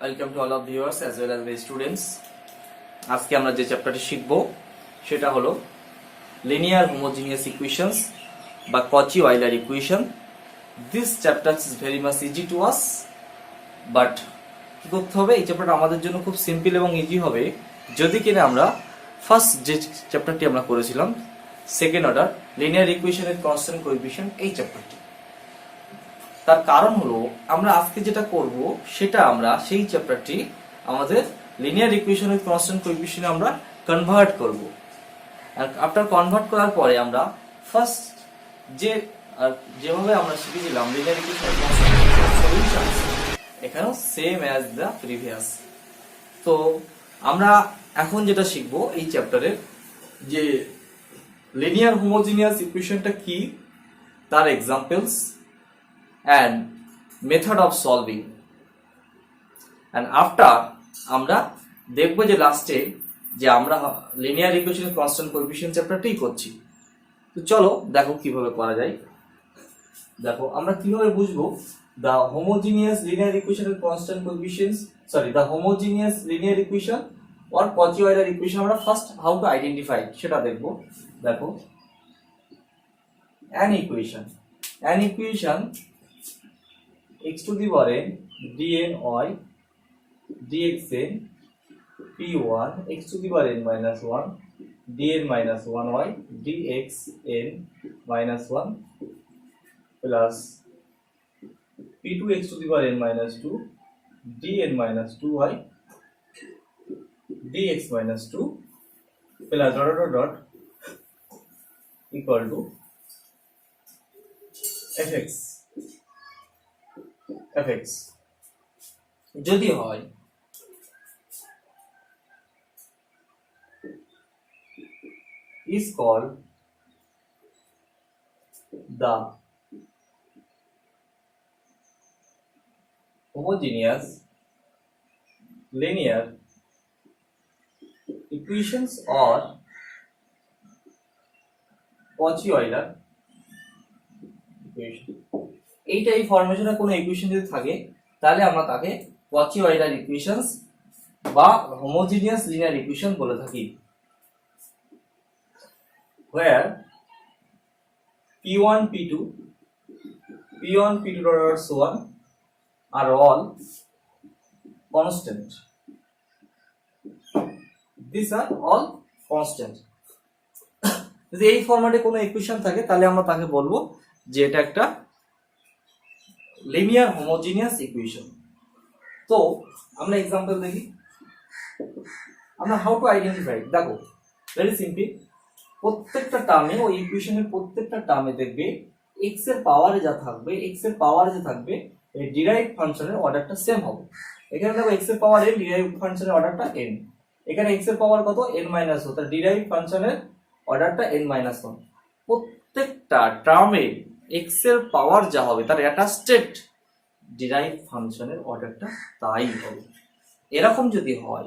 Welcome to all of viewers as well as the students. আজকে আমরা যে চ্যাপ্টারটি শিখব সেটা হলো লিনিয়ার হোমোজিনিয়াস ইকুয়েশনস বা Cauchy Euler equation. This chapter is very much easy to us, but কি করতে হবে, এই চ্যাপ্টারটা আমাদের জন্য খুব সিম্পল এবং ইজি হবে যদি কিনা আমরা ফার্স্ট যে চ্যাপ্টারটি আমরা করেছিলাম সেকেন্ড অর্ডার লিনিয়ার ইকুয়েশনের কনস্ট্যান্ট কোএফিশিয়েন্ট, এই চ্যাপ্টারটি। তার কারণ হলো আমরা আজকে যেটা করব সেটা আমরা সেই চ্যাপ্টারটি আমাদের linear equation with constant coefficient আমরা কনভার্ট করব। আর আফটার কনভার্ট করার পরে আমরা ফার্স্ট যেভাবে আমরা শিখেছিলাম লিনিয়ার ইকুয়েশন সলিউশনস, এখানেও সেম অ্যাজ দ্য প্রিভিয়াস। তো আমরা এখন যেটা শিখব এই চ্যাপ্টারের যে লিনিয়ার হোমোজিনিয়াস ইকুয়েশনটা কি, তার examples and method of solving, and after আমরা দেখব যে লাস্টে যে আমরা লিনিয়ার ইকুয়েশনের কনস্ট্যান্ট কোএফিশিয়েন্ট চ্যাপ্টারটাই করছি। তো চলো দেখো কিভাবে করা যায়। দেখো আমরা কিভাবে বুঝবো the homogeneous linear equation with constant coefficients, the homogeneous linear equation or Cauchy Euler equation আমরা ফার্স্ট how to identify সেটা দেখব। দেখো an equation x to the power n dn y dxn p1 x to the power n minus 1 dn minus 1y dxn minus 1 plus p2 x to the power n minus 2 dn minus 2y dx minus 2 plus dot equal to fx যদি হয় is called the homogeneous linear equations or Cauchy Euler equation। এইটা এই ফরমেশনে কোনো equation যদি থাকে তাহলে আমরা তাকে Cauchy Euler ইকুয়েশনস বা হোমোজিনিয়াস লিনিয়ার ইকুয়েশন বলে থাকি, where p1 p2 dot so on are all constant. These are all constant. যদি এই ফরম্যাটে কোনো ইকুয়েশন থাকে তাহলে আমরা তাকে বলবো যে এটা একটা লিনিয়ার হোমোজিনিয়াস ইকুয়েশন। তো আমরা एग्जांपल দেখি, আমরা হাউ টু আইডেন্টিফাই। দেখো ভেরি সিম্পল, প্রত্যেকটা টার্মে ওই ইকুয়েশনের প্রত্যেকটা টার্মে দেখবে x এর পাওয়ারে যা থাকবে, এই ডিরাইভড ফাংশনের অর্ডারটা সেম হবে। এখানে দেখো x এর পাওয়ার n, ডিরাইভড ফাংশনের অর্ডারটা n। এখানে x এর পাওয়ার কত, n - 1, তার ডিরাইভড ফাংশনের অর্ডারটা n - 1। প্রত্যেকটা টার্মে x এর পাওয়ার যা হবে তার অ্যাটাচড ডিরাইভড ফাংশনের অর্ডারটা তাই হবে। এরকম যদি হয়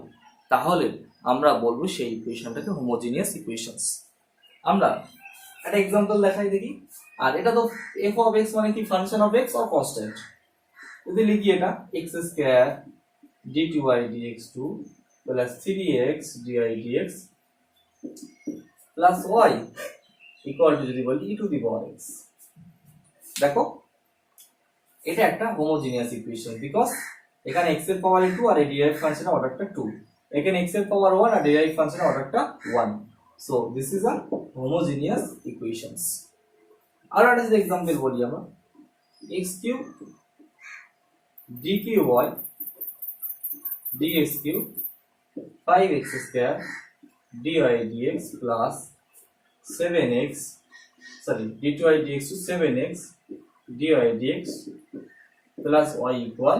তাহলে আমরা বলবো সেই ইকুয়েশনটাকে হোমোজিনিয়াস ইকুয়েশনস। আমরা একটা एग्जांपल দেখাই দেখি। আর এটা তো f অফ x মানে কি, function of x or constant. যদি লিখি এটা x² dy dx2 plus 3x dy dx plus y equal to যদি বলি e to the power x। দেখো এটা একটা হোমোজিনিয়াস ইকুয়েশন, বিকজ এখানে x এর পাওয়ার 2 আর এই ডিরাইভড ফাংশনের অর্ডারটা 2, এখানে x এর পাওয়ার 1 আর ডিরাইভড ফাংশনের অর্ডারটা 1। So this is a homogeneous equations. আর একটা যদি एग्जांपल বলি আমরা x³ dqy dx³ 5x² dy dx plus 7x dy dx to 7x dy dx plus y equal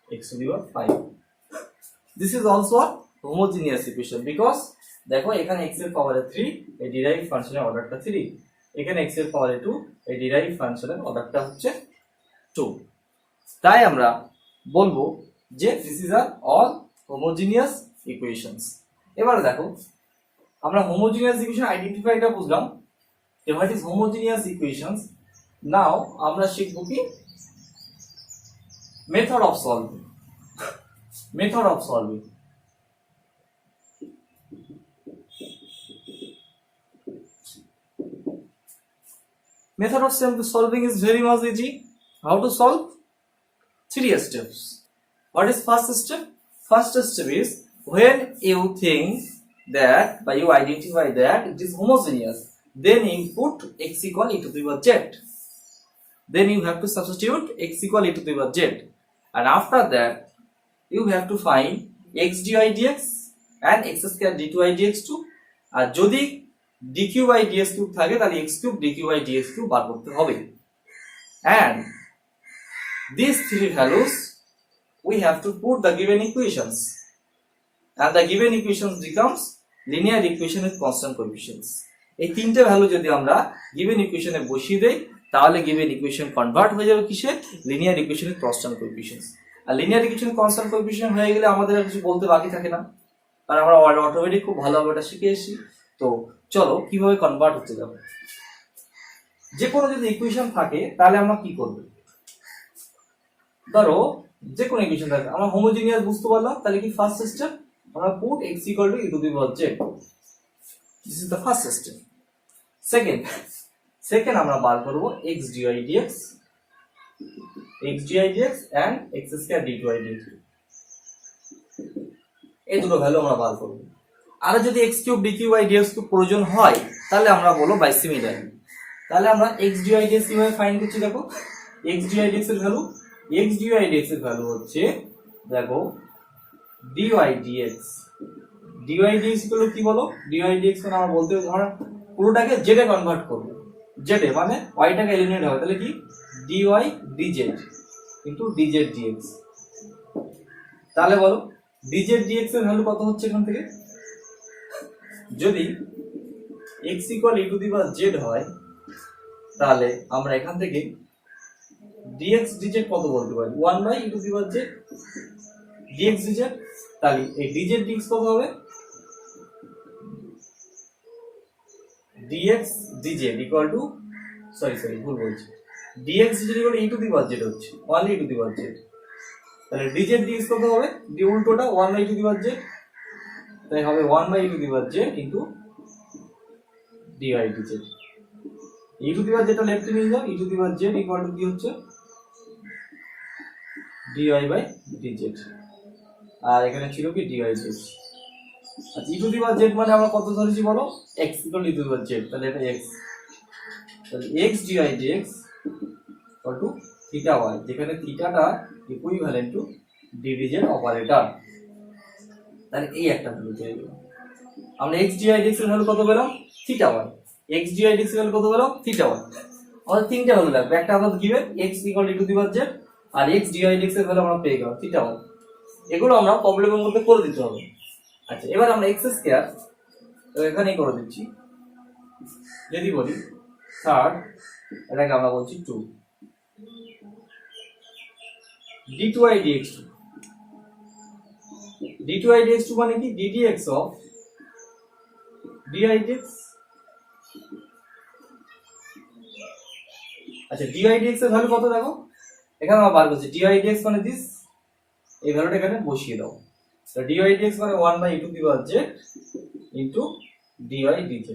x to the power 5. This is also a homogeneous equation because দেখো এখানে x এর পাওয়ারে 3, এই ডিরাইভড ফাংশনের অর্ডারটা 3, এখানে x এর পাওয়ারে 2, এই ডিরাইভড ফাংশনের অর্ডারটা হচ্ছে 2। তাই আমরা বলবো যে this is are all homogeneous equations। এবারে দেখো আমরা হোমোজিনিয়াস ইকুয়েশন আইডেন্টিফাইটা বুঝলাম, what is homogeneous equations। নাও আমরা শিখব কি method of solving. Method of solving. Method of solving is very much easy. How to solve? 3 steps. What is first step? First step is when you think that, by you identify that it is homogeneous, then you put x equal e to the power z. Then you have to substitute x equal e to the power z, and after that you have to find x dy dx and x square d2y dx2, আর যদি dq by dx cube থাকে তাহলে x cube dq by dx cube বার করতে হবে, and these 3 values we have to put the given equations, and the given equations becomes linear equation with constant coefficients. এই তিনটে value যদি আমরা given equation এ বসিয়ে দেই তাহলে given equation কনভার্ট হয়ে যাবে কিসে? Linear equation with constant coefficients. আর লিনিয়ার ইকুয়েশন কনস্ট্যান্ট কোএফিসিয়েন্ট হয়ে গেলে আমাদের আর কিছু বলতে বাকি থাকে না, কারণ আমরা অটোমেটিক খুব ভালোভাবে এটা শিখে এসেছি। তো চলো কিভাবে কনভার্ট হতে যাবে। যে কোনো যদি ইকুয়েশন থাকে তাহলে আমরা কি করব? ধরো যে কোনো ইকুয়েশন থাকে, আমরা হোমোজিনিয়াস বুঝতে পারলাম, তাহলে কি ফার্স্ট স্টেপ আমরা put x equal to e to the power z. This is the first step. Second আমরা বার করব x dy dx and x square d2y dx, এই দুটো ভ্যালু আমরা বার করব। আর যদি x cube dq by dx cube প্রয়োজন হয় তাহলে আমরা বলবো বাই সিমিলারলি। তাহলে আমরা x dy dx কিভাবে ফাইন্ড করছি দেখো। x dy dx এর ভ্যালু, x dy dx এর ভ্যালু হচ্ছে দেখো dy dx হলো কি বলো? dy dx মানে আমরা বলতে আমরা পুরোটাকে z এ কনভার্ট করব। z এ মানে y টাকে এলিমিনেট হবে, তাহলে কি dy dz into dz dx। তাহলে বলো dz dx এর ভ্যালু কত হচ্ছে এখান থেকে? যদি x equal e to the power z হয় তাহলে আমরা এখান থেকে dx dz কত বলতে পারি? 1 by e to the power z dx dz। তাহলে এই dz dx কত হবে? dx dz equal to ভুল বলছি, dx dz equal to e to the power z হচ্ছে 1 e to the power z। তাহলে dz dx কত হবে? ডি উল্টোটা 1 by e to the power z, তাই হবে 1 by e to the power z into dy dz। e to the power z টা লেফটে নিয়ে যাও, e to the power z equal to কি হচ্ছে dy by dz, আর এখানে ছিল কি dy dz। আচ্ছা e to the power z মানে আমরা কত ধরেছি বলো? x equal to e to the power z, তাহলে এটা x, তাহলে x dy dx equal to theta y, যেখানে থিটাটা equivalent to d dz operator. তাহলে এই একটা ভ্যালু পেয়ে গেলাম আমরা। x dy dx এর ভ্যালু কত পেলাম? Theta y। x dy dx এর ভ্যালু কত পেলাম? Theta y। আমাদের তিনটা ভ্যালু লাগবে, একটা আমাদের given x equal to e to the power z, আর x dy dx এর ভ্যালু আমরা পেয়ে গেলাম থিটা y। এগুলো আমরা প্রবলেমের মধ্যে করে দিতে হবে। আচ্ছা এবার আমরা x স্কয়ার এখানেই করে দিচ্ছি। যদি বলি থার্ড, এটাকে আমরা বলছি 2 d2y dx2, d2y dx2 মানে কি? ddx of dy dx। আচ্ছা dy dx এর ভ্যালু কত দেখো, এখানে আমরা বার করছি dy dx মানে দিস, এই ভ্যালুটা এখানে বসিয়ে দাও। তো dy dx মানে 1 by e to the power z into dy dz,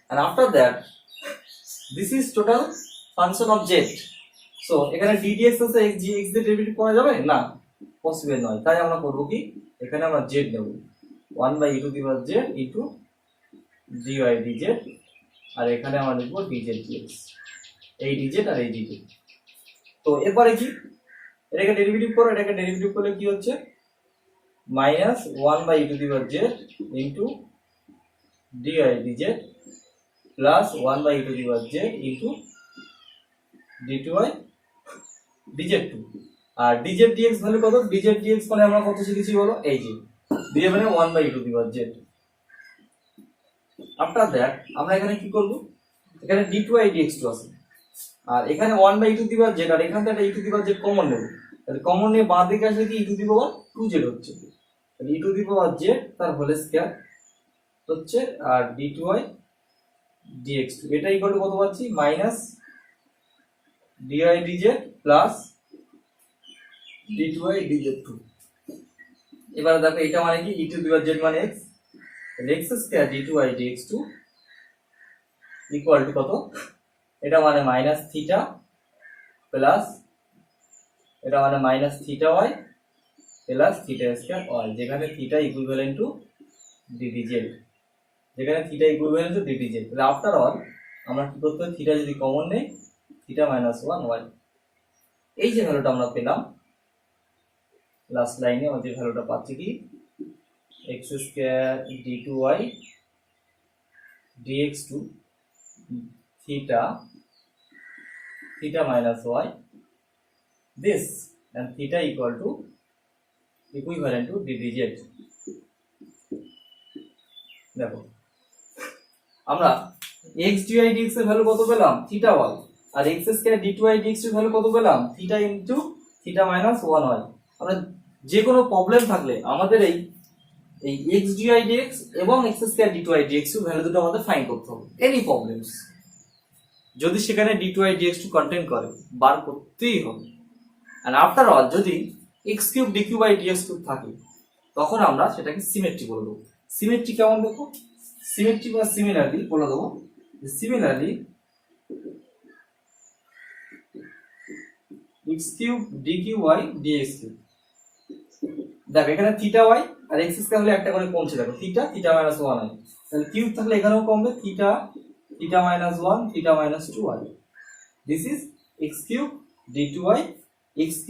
and after that this is total function of z. So এখানে ddx আছে, x দিয়ে ডেরিভেটিভ করা যাবে না, পসিবল নয়। তাই আমরা করব কি, এখানে আমরা z নেব 1 by e to the power z into dy dz, আর এখানে আমরা লিখব dz dx, এই dz আর এই dz। তো এরপরে কি, এটাকে ডেরিভেটিভ করো, এটাকে ডেরিভেটিভ করলে কি হচ্ছে minus 1 by e to the power z into dy dz plus 1 by e to the power z into d2y dz2, R dz dx value কত? dz dx মানে আমরা কত শিখেছি বলো? এই যে দিয়ে মানে 1 by e to the power z। After that আমরা এখানে কি করব, এখানে d2y dx2 আছে, আর এখানে 1 by e to the power z, আর এখান থেকে e to the power z common নেব। তাহলে কমন নিয়ে বাঁ দিকে আসলে কি e to the power 2z হচ্ছে, তাহলে e to the power z তার হোল স্কয়ার হচ্ছে, আর d2y dx2 এটা ইকুয়াল টু কত পাচ্ছি? Minus dy dz plus d2y dz2। এবারে দেখো এটা মানে কি e to the power z মানে x, x square d2y dx2 equal to কত, এটা মানে মাইনাস থিটা প্লাস এটা মানে minus theta y plus theta square y, যেখানে থিটা ইকুইভ্যালেন্ট টু ddz, যেখানে থিটা ইকুইভ্যালেন্ট টু ddz। তাহলে আফটার অল আমরা কি করতে হবে, থিটা যদি কমন নেই থিটা মাইনাস 1y, এই যে ভ্যালুটা আমরা পেলাম লাস্ট লাইনে আমাদের যে ভ্যালুটা পাচ্ছি কি x square d2y dx2 theta minus y, this and theta equal to equivalent to ddz। দেখো আমরা x dy dx এর ভ্যালু কত পেলাম, থিটা y, আর x স্কয়ার d2y dx এর ভ্যালু কত পেলাম, theta into theta minus 1y। আমরা যে কোনো প্রবলেম থাকলে আমাদের এই x dy dx এবং x স্কয়ার d2y dx এর ভ্যালু দুটো আমাদের ফাইন্ড করতে হবে। এনি প্রবলেমস যদি সেখানে d2y dx2 কন্টেইন করে বার করতেই হবে। এন্ড আফটার অল যদি x3 dq/d dx3 থাকে তখন আমরা সেটাকে সিমেট্রি বলে দেবো। সিমেট্রি কেমন দেখো, সিমেট্রি বা সিমিলারলি বলে দেবো, সিমিলারলি x3 dq/y dx3। দেখো এখানে থিটা y আর x স্কয়ার হলে একটা করে কমছে, দেখো থিটা থিটা মাইনাস 1 হয়, তাহলে কিউব থাকলে এখানেও কমবে, theta theta minus 1 theta minus 2y। This is x3 d2y x3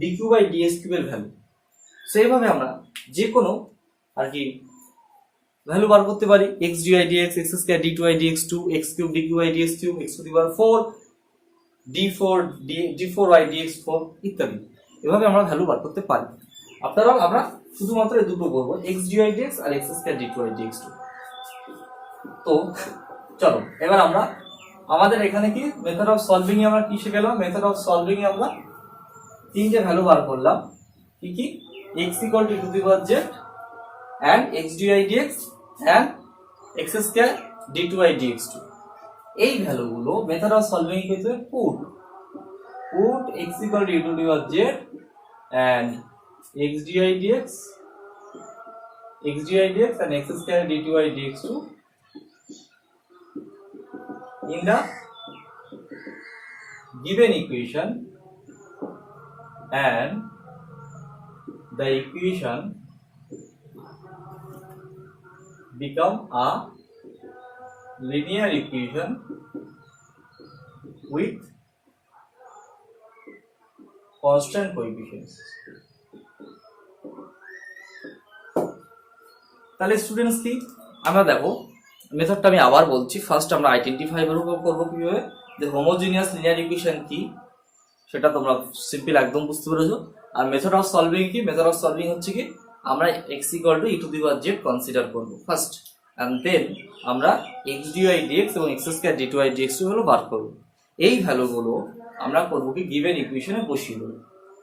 dq/ds3 এর ভ্যালু। সো এইভাবে আমরা যে কোনো আর কি ভ্যালু বার করতে পারি, x dy dx x square d2y dx2 x3 dq/y dx3 x to the power 4 d4y dx4 ইত্যাদি। এভাবে আমরা ভ্যালু বার করতে পারি। আফটার অল আমরা শুধুমাত্র এই দুটো করব, x dy dx আর x স্কয়ার d2y dx2। তো চলো এবার আমরা আমাদের এখানে কি মেথড অফ সলভিং এ আমরা কি শিখলাম, মেথড অফ সলভিং এ আমরা তিনটে ভ্যালু বার করলাম, কি কি x equal to e to the power z and x dy dx and x square d2y dx2। এই ভ্যালুগুলো মেথড অফ সলভিং এ কইতে put x equal to e to the power z and x dy dx and x square d2y dx2 in the given equation, and the equation become a linear equation with constant coefficients। তাহলে students কি আমরা দেখো মেথডটা আমি আবার বলছি, first আমরা identify করব কিভাবে যে হোমোজিনিয়াস লিনিয়ার ইকুয়েশন কি, সেটা তোমরা সিম্পল একদম বুঝতে পেরেছো। আর মেথড অফ সলভিং কি, মেথড অফ সলভিং হচ্ছে কি আমরা x equal to e to the power z consider করব ফার্স্ট, এন্ড দেন আমরা x dy dx এবং x স্কয়ার d2y dx হলো বার করব। এই ভ্যালুগুলো আমরা করব কি গিভেন ইকুয়েশনে বসিয়ে দেব,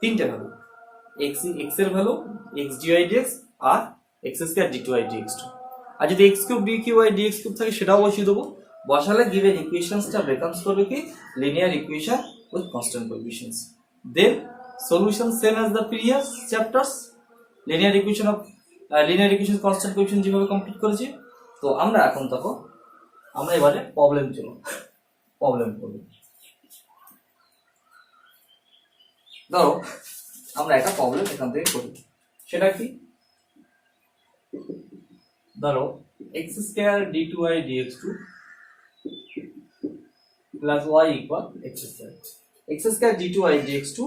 তিনটে ভ্যালু x এর ভ্যালু x dy dx আর x স্কয়ার d2y dx2। আর যদি x3 dqy dx3 থাকে সেটাও বসিয়ে দেবো, বসালে গিভেন ইকুয়েশনসটা বিকামস করবে কি linear equation with constant coefficients. Then solution same as the previous chapters, linear equation constant coefficient যেভাবে কমপ্লিট করেছি। তো আমরা এখন দেখো আমরা এবারে প্রবলেম করব। ধরো আমরা একটা প্রবলেম এখান থেকে করি, সেটা কি ধরো x square d2y dx2 plus y equal x square d2y dx2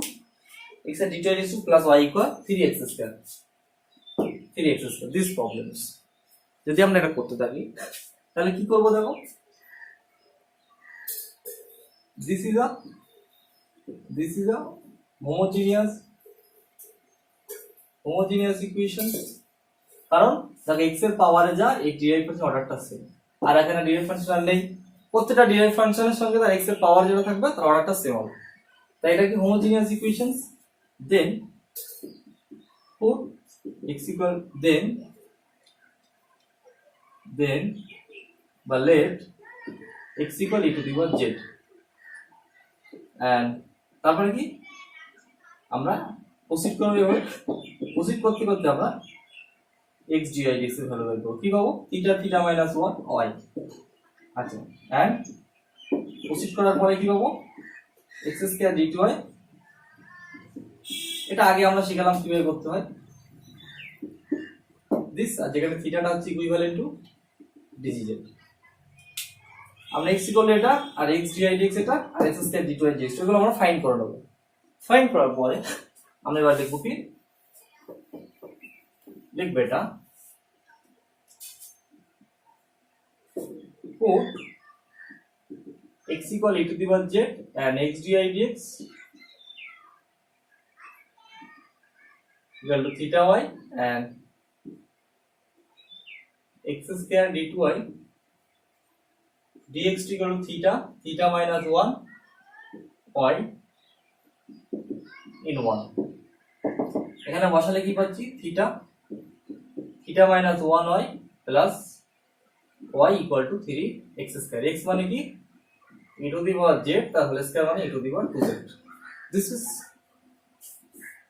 x and d2y dx2 plus y equal 3x square this problems। যদি আমরা এটা করতে থাকি তাহলে কি করব দেখো, this is a homogeneous equation, কারণ দেখো x এর পাওয়ারে যা এই ডিরাইভ ফাংশন অর্ডারটা সেম, আর এখানে ডিরাইভ ফাংশন নেই, প্রত্যেকটা ডিরাইভ ফাংশনের সঙ্গে তার x এর পাওয়ার যেটা থাকবে তার অর্ডারটা সেম হবে, তাই এটা কি হোমোজিনিয়াস ইকুয়েশনস। দেন put x equal then বা let x equal e to the power z, and তারপরে কি আমরা প্রসিড করবো এবার। প্রসিড করতে করতে আমরা x dy dx এর ভ্যালু বের করব। কি পাবো? Theta theta minus 1 y। আচ্ছা, এন্ড প্রসিড করার পরে কি পাবো? x square dy। এটা আগে আমরা শিখলাম কিভাবে করতে হয়। দিস, আর যেখানে থিটাটা হচ্ছে ইকুইভ্যালেন্ট টু dz। আমরা x ইকুয়াল এটা, আর x dy dx এটা, আর x স্কয়ার dy dx এগুলো আমরা ফাইন্ড করে নেব। ফাইন্ড করার পরে আমরা এবার লিখব কি? লিখব এটা put x equal e to the power z and x dy dx equal to theta y and x square d2y dx equal to theta theta minus 1 y in 1। এখানে বসালে কি পাচ্ছি? Theta theta minus 1y plus y equal to 3x square। x মানে কি? e to the power z, তার whole square মানে e to the power 2z। This is,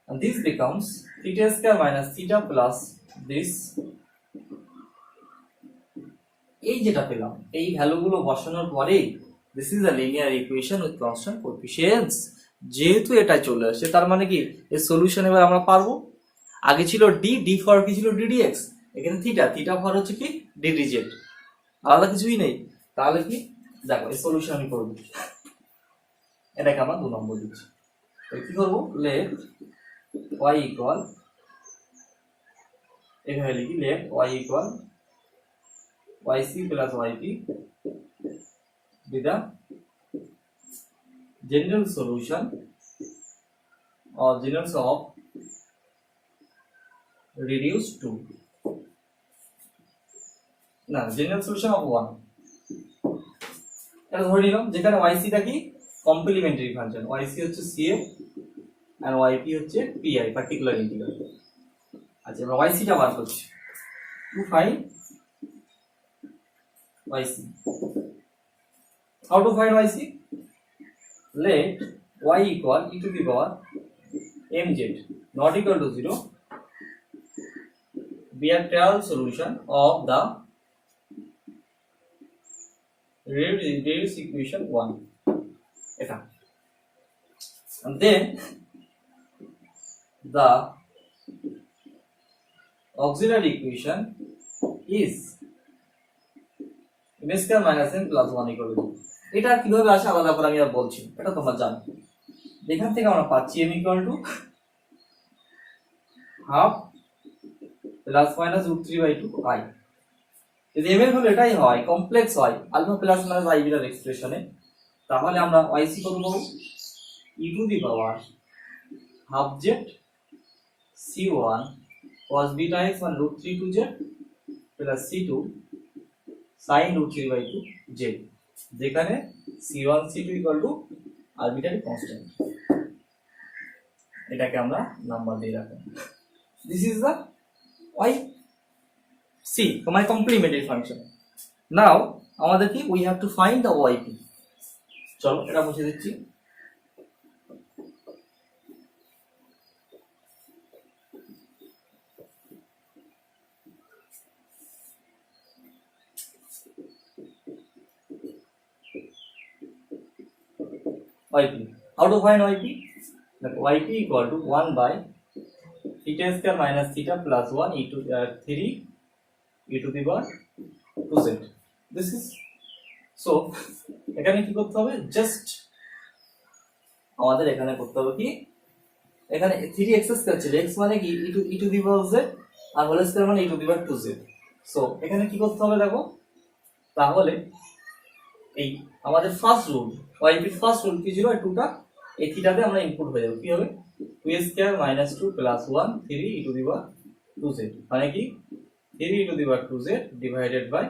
and this becomes theta square minus theta plus this। এই যেটা পেলাম, এই ভ্যালুগুলো বসানোর পরে this is a linear equation with constant coefficients। যেহেতু এটা চলে আসছে তার মানে কি এর সলিউশন এবার আমরা পারবো। আগে ছিল d ফর কি ছিল ddx, এখানে থিটা থিটা ফর হচ্ছে কি ddz, আলাদা কিছুই নেই। তাহলে কি দেখো এই সলিউশন আমি করব। এটাকে আমরা 2 নম্বর দিচ্ছি। তাহলে কি করব? লেট y ইকুয়াল, এখানে লিখি let y equal yc plus yp be the general solution or generals of reduced to না general solution of 1। এটা ধরে নিলাম যেখানে yc টা কি কমপ্লিমেন্টারি ফাংশন, yc হচ্ছে cf and yp হচ্ছে pi পার্টিকুলার ইন্টিগ্রাল। আচ্ছা, আমরা yc টা বার করছি। to find yc, how to find yc? Let y equal e to the power mz not equal to 0 be a trial solution of the reduced equation 1 eta, and then the auxiliary equation is m square minus n plus 1 equal to 0। এটা কিভাবে আসে আলাদা করে আমি আর বলছি, এটা তোমরা জানো। এখান থেকে আমরা পাচ্ছি m equal to half plus minus root 3 by 2 i। যদি m এর ভ্যালু এটাই হয়, কমপ্লেক্স হয় আলফা প্লাস মাইনাস i বিটার এক্সপ্রেশনে, তাহলে আমরা yc কত পাবো? e to the power half z c1 cos beta x মানে root 3 2z plus c2 sin root 3 by 2 z, যেখানে c1 c2 equal to arbitrary constant। এটাকে আমরা নাম্বার দিয়ে রাখলাম। This is the yc, my complementary function। Now আমাদের কি we have to find the yp। চলো এটা মুছে দিচ্ছি। yp, how to find yp? Like yp equal to 1 by theta square minus theta plus 1 e to 3 e to the power 2z। This is so এখানে কি করতে হবে? Just আমাদের এখানে করতে হবে কি, এখানে 3x স্কয়ার ছিল, x মানে কি e to the power z আর হোল স্কয়ার মানে e to the power 2z। So এখানে কি করতে হবে দেখো, তাহলে এই আমাদের first rule yp first rule কি ছিল? 2টা এই থিটাতে আমরা ইনপুট হয়ে যাবে। কি হবে? 2 square minus 2 plus 1 3 e to the power 2z, মানে কি 3 e to the power 2z divided by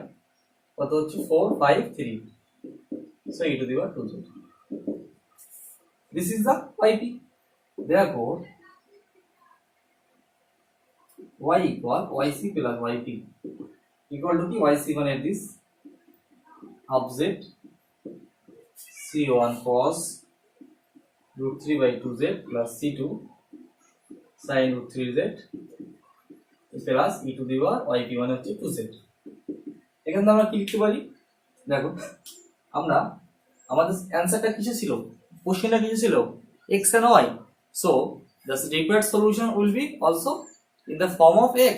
কত হচ্ছে 4 5 3, so e to the power 2z। This is the yp। Therefore y equal yc plus yp equal to yc মানে this half z c1 cos root 3 by 2z plus c2 sin root 3z plus e to the power yp মানে হচ্ছে 2z। এখানে আমরা কি লিখতে পারি, দেখো আমরা আমাদের অ্যানসারটা কিসে ছিল, কোশ্চেনটা কিসে ছিল, x and y, so the required solution will be also in the form of x।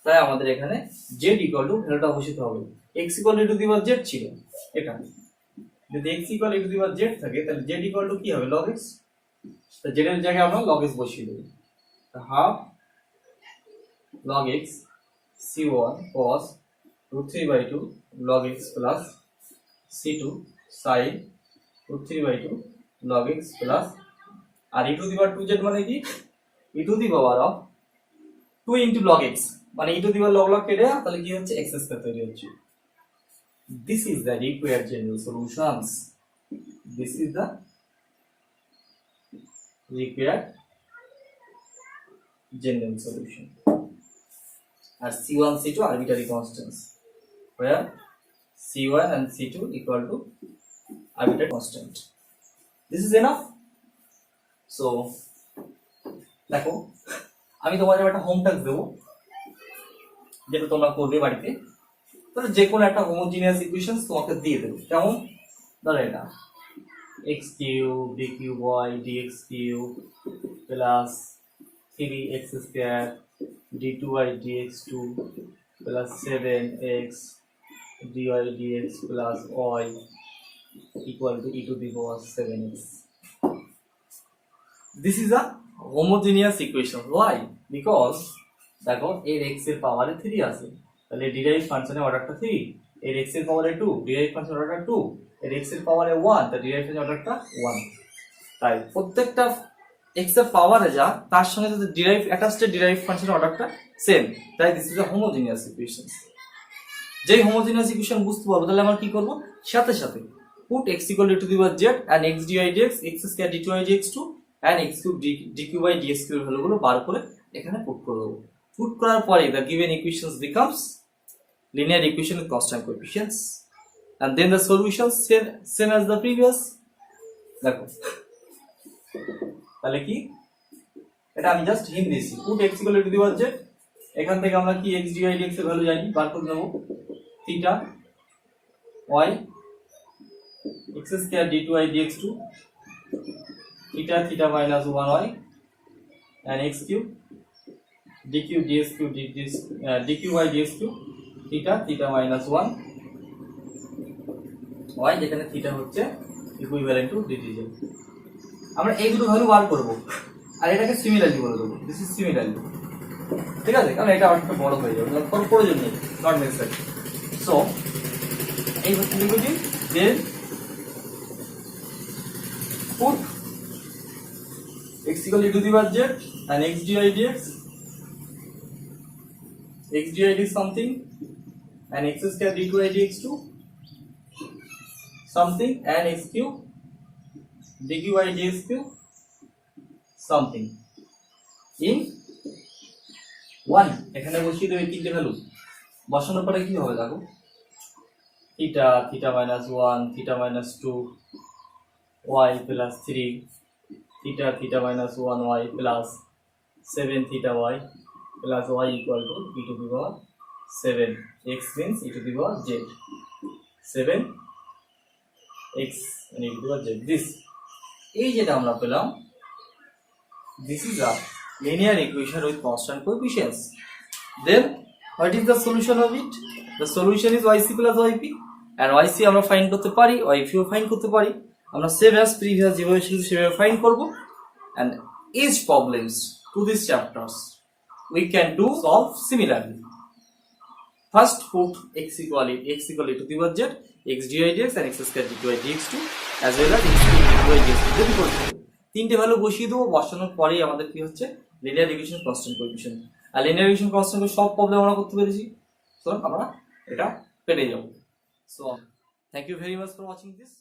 তাই আমাদের এখানে z ইকুয়াল টু ভ্যালুটা বসাতে হবে, x equal to the power z ছিল এখানে, যদি x equal to the power z থাকে তাহলে z ইকুয়াল টু কি হবে log x, তো z এর জায়গায় আমরা log x বসিয়ে দেব, half log x c1 cos root 3 by 2 log x plus c2 sin root 3 by 2 log x plus আর e to the power 2z মানে কি, e to the power of 2 into log x মানে e to the power log কেটে তাহলে কি হচ্ছে x square তৈরি হচ্ছে। This is the required general solutions, this is the required general solution, R c1 c2 arbitrary constants where c1 and c2 equal to arbitrary constant। This is enough। So দেখো আমি তোমাদের একটা home task দেবো যেটা তোমরা করবে বাড়িতে, ধরো যে কোনো একটা হোমোজিনিয়াস ইকুয়েশন তোমাকে দিয়ে দেবো, কেমন ধরো এটা x cube d cube y dx cube plus 3x square d2y dx2 plus 7x dy dx plus y equal to e to the power 7x। This is a homogeneous equation। Why? Because দেখো এর x এর পাওয়ারে 3 আছে, তাহলে derive ফাংশনের অর্ডারটা 3, এর x এর পাওয়ারে 2, ডিরাইভ ফাংশনের অর্ডারটা 2, এর x এর পাওয়ারে 1, তাহলে ডিরাইভ ফাংশনের অর্ডারটা 1। তাই প্রত্যেকটা x এর পাওয়ারে যা তার সঙ্গে যদি ডিরাইভ অ্যাটাচড ডিরাইভ ফাংশনের অর্ডারটা সেম, তাই this is a homogeneous equation. যেই হোমোজিনিয়াস ইকুয়েশন বুঝতে পারবো তাহলে আমরা কি করব, সাথে সাথে put x equal to the power z and x dy dx x square d2y dx2 and x cube dqy dx2 এর ভ্যালুগুলো বার করে এখানে পুট করে দেব। পুট করার পরে the given equations becomes linear equation with constant coefficients and then the solutions same as the previous। দেখো তাহলে কি, এটা আমি জাস্ট হিন্ট দিয়েছি, put x equal to the power z, এখান থেকে আমরা কি x dy dx এর ভ্যালু জানি, বার করে নেব theta y x square d2y dx2 theta theta minus 1y and x cube dq ds cube dqy ds cube theta theta minus 1 y যেখানে theta হচ্ছে ইকুইভ্যালেন্ট টু dtz। আমরা এই দুটো value বার করব আর এটাকে সিমিলারলি বলে দেবো, দিস ইজ সিমিলারলি, ঠিক আছে, কারণ এটা আরেকটু বড় হয়ে যাবে, কোনো প্রয়োজন নেই, নট নেসেসারি। সো এই হচ্ছে লিখুছি দেন put x equal to the power z and x dy dx, x dy dx something and x square d2y dx2 something and x cube dqy dx2 something in 1। এখানে বসিয়ে দেবে তিনটে value, বসানোর পরে কি হবে দেখো, theta theta minus 1 theta minus 2 y plus 3 theta theta minus 1y plus 7 theta y plus y equal to e to the power 7, x means e to the power z, 7 x and e to the power z। this এই যেটা আমরা পেলাম, this is a linear equation with constant coefficients। then what is the solution of it? The solution is yc plus yp and yc আমরা find করতে পারি, yp ও find করতে পারি, আমরা সেম অ্যাজ প্রিভিয়াস যেভাবে শিখেছি সেভাবে ফাইন্ড করব। and each problems to these chapters we can do solve similarly। first put x equal to the power z, x dy dx and x square d2y dx2 as well as x cube dqy dx2 যদি করতে তিনটে value বসিয়ে দেবো, বসানোর পরেই আমাদের কি হচ্ছে লিনিয়ার ইকুয়েশন কনস্ট্যান্ট কোএফিশিয়েন্ট, আর লিনিয়ার ইকুয়েশন কনস্ট্যান্ট সব প্রবলেম আমরা করতে পেরেছি, সো আমরা এটা পেরে যাব। So thank you very much for watching this.